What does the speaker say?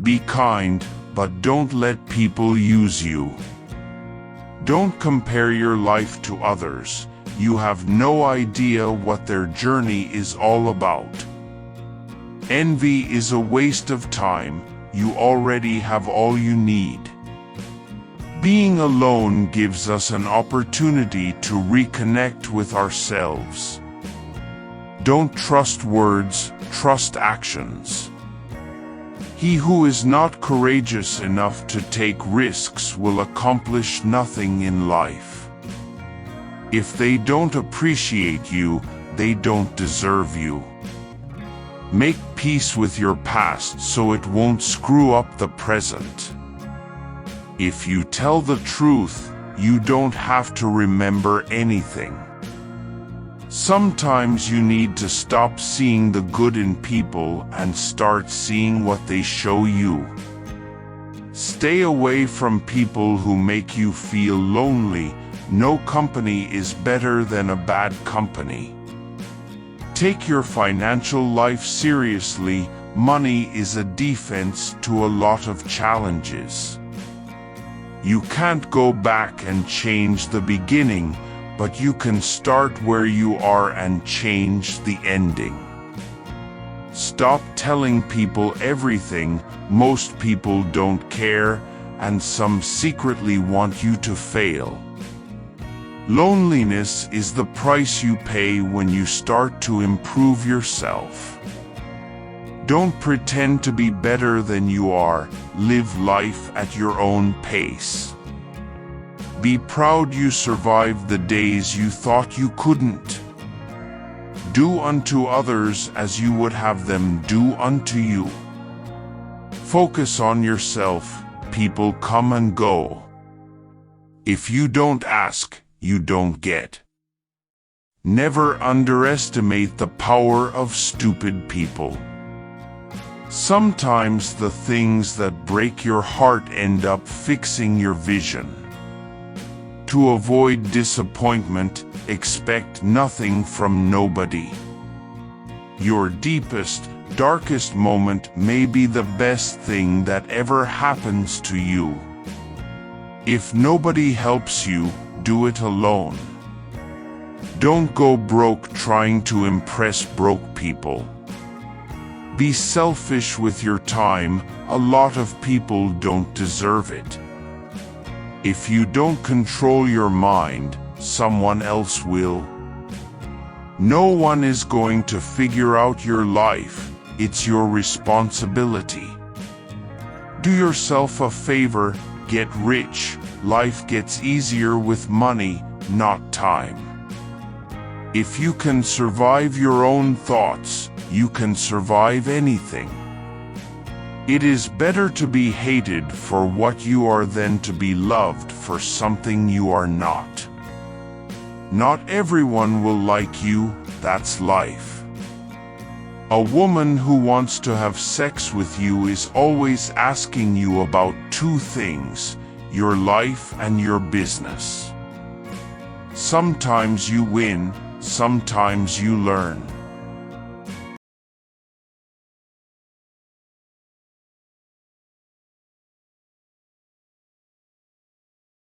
Be kind, but don't let people use you. Don't compare your life to others. You have no idea what their journey is all about. Envy is a waste of time. You already have all you need. Being alone gives us an opportunity to reconnect with ourselves. Don't trust words, trust actions. He who is not courageous enough to take risks will accomplish nothing in life. If they don't appreciate you, they don't deserve you. Make peace with your past so it won't screw up the present. If you tell the truth, you don't have to remember anything. Sometimes you need to stop seeing the good in people and start seeing what they show you. Stay away from people who make you feel lonely. No company is better than a bad company. Take your financial life seriously. Money is a defense to a lot of challenges. You can't go back and change the beginning, but you can start where you are and change the ending. Stop telling people everything. Most people don't care, and some secretly want you to fail. Loneliness is the price you pay when you start to improve yourself. Don't pretend to be better than you are. Live life at your own pace. Be proud you survived the days you thought you couldn't. Do unto others as you would have them do unto you. Focus on yourself. People come and go. If you don't ask, you don't get. Never underestimate the power of stupid people. Sometimes the things that break your heart end up fixing your vision. To avoid disappointment, expect nothing from nobody. Your deepest, darkest moment may be the best thing that ever happens to you. If nobody helps you, do it alone. Don't go broke trying to impress broke people. Be selfish with your time. A lot of people don't deserve it. If you don't control your mind, someone else will. No one is going to figure out your life. It's your responsibility. Do yourself a favor, get rich. Life gets easier with money, not time. If you can survive your own thoughts, you can survive anything. It is better to be hated for what you are than to be loved for something you are not. Not everyone will like you, that's life. A woman who wants to have sex with you is always asking you about two things: your life and your business. Sometimes you win, sometimes you learn.